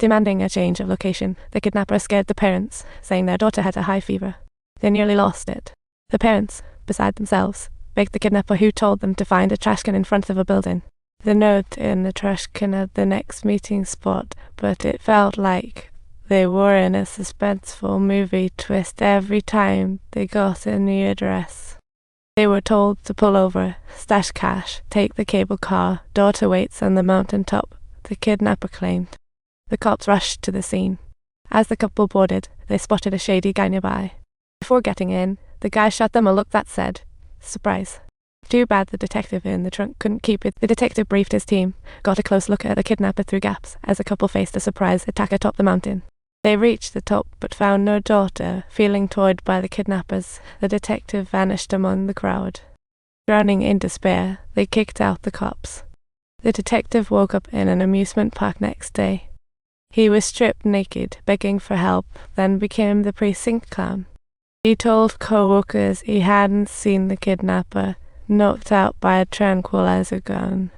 Demanding a change of location, the kidnapper scared the parents, saying their daughter had a high fever. They nearly lost it. The parents, beside themselves, begged the kidnapper, who told them to find a trash can in front of a building. The note in the trash can had the next meeting spot, but it felt like they were in a suspenseful movie twist every time they got a new address. They were told to pull over, stash cash, take the cable car, daughter waits on the mountain top, the kidnapper claimed. The cops rushed to the scene. As the couple boarded, they spotted a shady guy nearby. Before getting in, the guy shot them a look that said, "Surprise." Too bad the detective in the trunk couldn't keep it. The detective briefed his team, got a close look at the kidnapper through gaps as the couple faced a surprise attack atop the mountain. They reached the top but found no daughter. Feeling toyed by the kidnappers, the detective vanished among the crowd. Drowning in despair, they kicked out the cops. The detective woke up in an amusement park next day. He was stripped naked, begging for help, then became the precinct clown. He told co-workers he hadn't seen the kidnapper, knocked out by a tranquilizer gun.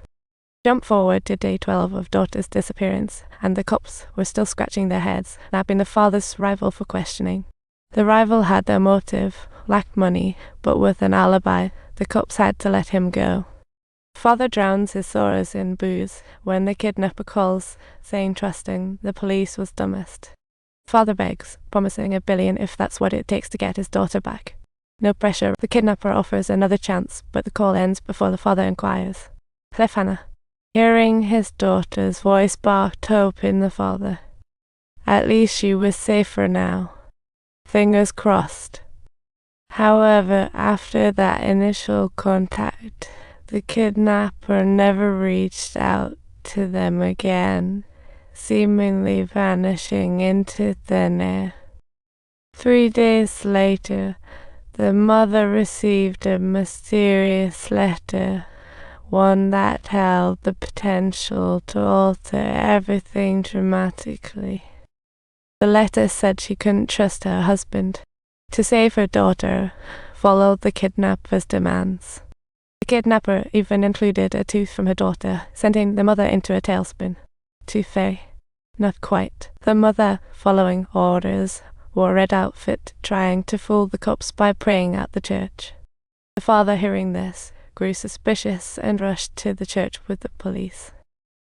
Jump forward to day 12 of daughter's disappearance, and the cops were still scratching their heads, nabbing the father's rival for questioning. The rival had their motive, lacked money, but with an alibi, the cops had to let him go. Father drowns his sorrows in booze when the kidnapper calls, saying trusting the police was dumbest. Father begs, promising $1 billion if that's what it takes to get his daughter back. No pressure, the kidnapper offers another chance, but the call ends before the father inquires. Cliffhanger. Hearing his daughter's voice barked hope in the father. At least she was safer now. Fingers crossed. However, after that initial contact, the kidnapper never reached out to them again, seemingly vanishing into thin air. 3 days later, the mother received a mysterious letter, one that held the potential to alter everything dramatically. The letter said she couldn't trust her husband. To save her daughter, followed the kidnapper's demands. The kidnapper even included a tooth from her daughter, sending the mother into a tailspin. Tooth fairy. Not quite. The mother, following orders, wore a red outfit, trying to fool the cops by praying at the church. The father, hearing this, grew suspicious and rushed to the church with the police.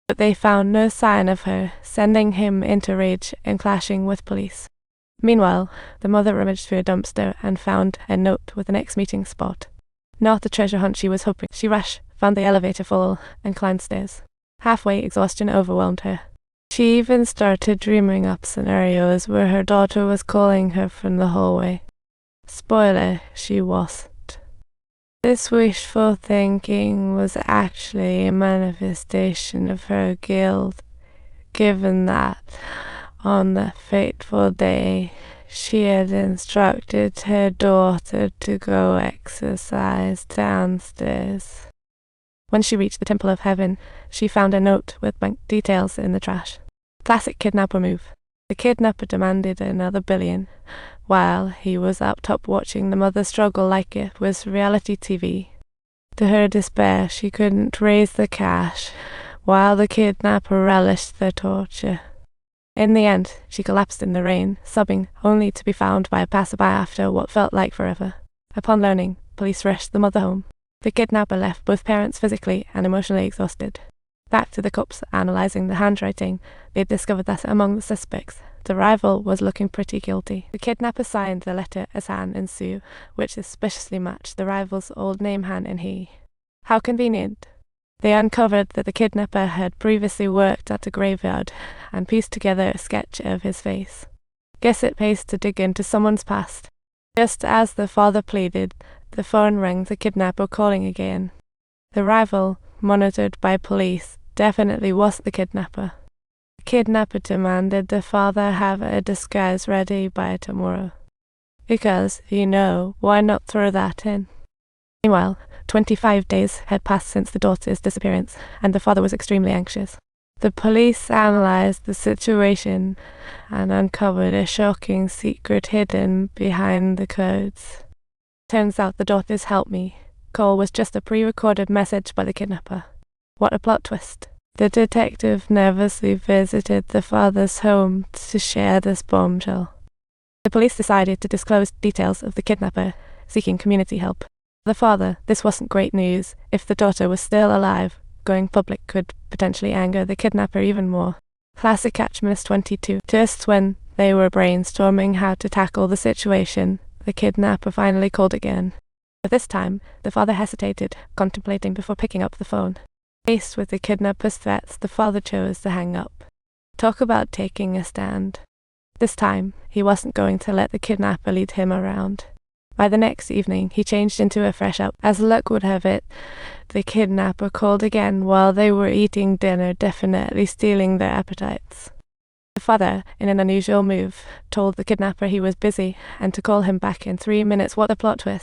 But they found no sign of her, sending him into rage and clashing with police. Meanwhile, the mother rummaged through a dumpster and found a note with an ex-meeting spot. Not the treasure hunt she was hoping. She rushed, found the elevator full, and climbed stairs. Halfway, exhaustion overwhelmed her. She even started dreaming up scenarios where her daughter was calling her from the hallway. Spoiler, she wasn't. This wishful thinking was actually a manifestation of her guilt, given that, on that fateful day, she had instructed her daughter to go exercise downstairs. When she reached the Temple of Heaven, she found a note with bank details in the trash. Classic kidnapper move. The kidnapper demanded another $1 billion, while he was up top watching the mother struggle like it was reality TV. To her despair, she couldn't raise the cash, while the kidnapper relished the torture. In the end, she collapsed in the rain, sobbing, only to be found by a passerby after what felt like forever. Upon learning, police rushed the mother home. The kidnapper left both parents physically and emotionally exhausted. Back to the cops analysing the handwriting, they discovered that among the suspects, the rival was looking pretty guilty. The kidnapper signed the letter as Han and Sue, which suspiciously matched the rival's old name Han and he. How convenient. They uncovered that the kidnapper had previously worked at a graveyard and pieced together a sketch of his face. Guess it pays to dig into someone's past. Just as the father pleaded, the phone rang, the kidnapper calling again. The rival, monitored by police, definitely was the kidnapper. The kidnapper demanded the father have a disguise ready by tomorrow. Because, why not throw that in? Meanwhile, 25 days had passed since the daughter's disappearance, and the father was extremely anxious. The police analyzed the situation and uncovered a shocking secret hidden behind the codes. Turns out the daughter's "help me" call was just a pre-recorded message by the kidnapper. What a plot twist. The detective nervously visited the father's home to share this bombshell. The police decided to disclose details of the kidnapper, seeking community help. The father, this wasn't great news. If the daughter was still alive, going public could potentially anger the kidnapper even more. Classic Catch-22. Just when they were brainstorming how to tackle the situation, the kidnapper finally called again. But this time, the father hesitated, contemplating before picking up the phone. Faced with the kidnapper's threats, the father chose to hang up. Talk about taking a stand. This time, he wasn't going to let the kidnapper lead him around. By the next evening, he changed into a fresh up. As luck would have it, the kidnapper called again while they were eating dinner, definitely stealing their appetites. The father, in an unusual move, told the kidnapper he was busy and to call him back in 3 minutes. What a plot twist.